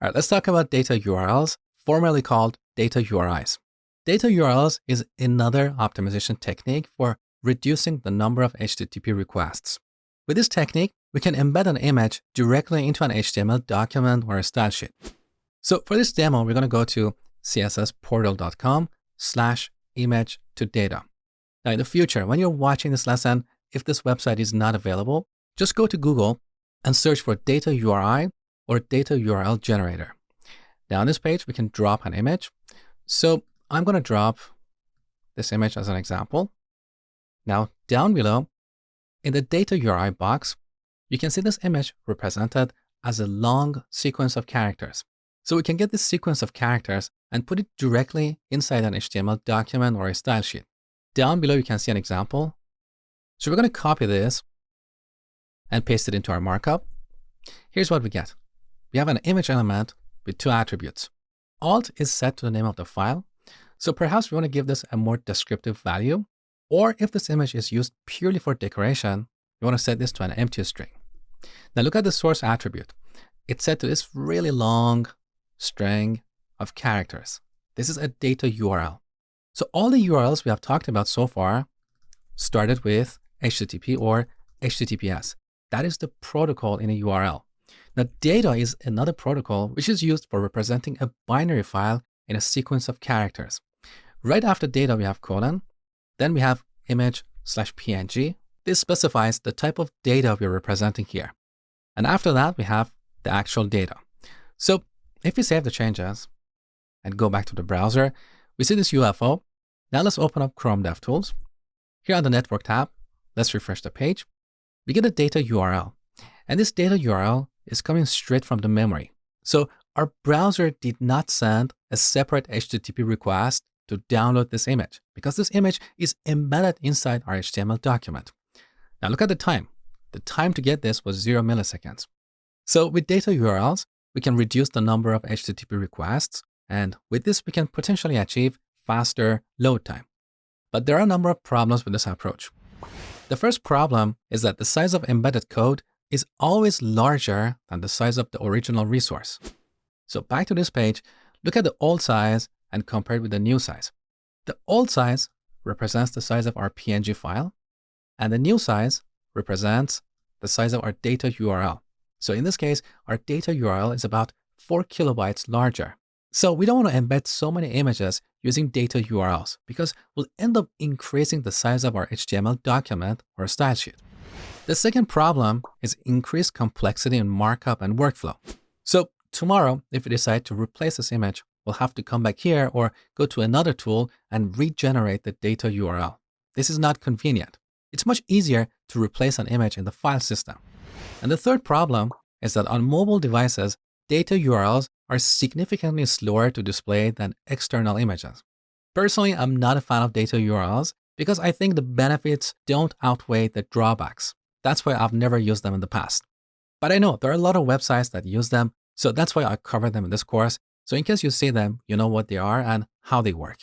All right, let's talk about data URLs, formerly called data URIs. Data URLs is another optimization technique for reducing the number of HTTP requests. With this technique, we can embed an image directly into an HTML document or a style sheet. So for this demo, we're going to go to cssportal.com/image-to-data. Now in the future, when you're watching this lesson, if this website is not available, just go to Google and search for data URI or data URL generator. Now on this page, we can drop an image. So I'm going to drop this image as an example. Now down below, in the data URI box, you can see this image represented as a long sequence of characters. So we can get this sequence of characters and put it directly inside an HTML document or a style sheet. Down below, you can see an example. So we're going to copy this and paste it into our markup. Here's what we get. We have an image element with two attributes. Alt is set to the name of the file. So perhaps we want to give this a more descriptive value. Or if this image is used purely for decoration, we want to set this to an empty string. Now look at the source attribute. It's set to this really long string of characters. This is a data URL. So all the URLs we have talked about so far started with HTTP or HTTPS. That is the protocol in a URL. Now data is another protocol which is used for representing a binary file in a sequence of characters. Right after data, we have colon. Then we have image/PNG. This specifies the type of data we're representing here. And after that, we have the actual data. So if we save the changes and go back to the browser, we see this UFO. Now let's open up Chrome DevTools. Here on the Network tab, let's refresh the page. We get a data URL. And this data URL is coming straight from the memory. So our browser did not send a separate HTTP request to download this image because this image is embedded inside our HTML document. Now look at the time. The time to get this was 0 milliseconds. So with data URLs, we can reduce the number of HTTP requests. And with this, we can potentially achieve faster load time. But there are a number of problems with this approach. The first problem is that the size of embedded code is always larger than the size of the original resource. So back to this page, look at the old size and compare it with the new size. The old size represents the size of our PNG file, and the new size represents the size of our data URL. So in this case, our data URL is about 4 kilobytes larger. So we don't want to embed so many images using data URLs because we'll end up increasing the size of our HTML document or style sheet. The second problem is increased complexity in markup and workflow. So tomorrow, if we decide to replace this image, we'll have to come back here or go to another tool and regenerate the data URL. This is not convenient. It's much easier to replace an image in the file system. And the third problem is that on mobile devices, data URLs are significantly slower to display than external images. Personally, I'm not a fan of data URLs because I think the benefits don't outweigh the drawbacks. That's why I've never used them in the past. But I know there are a lot of websites that use them, so that's why I covered them in this course. So in case you see them, you know what they are and how they work.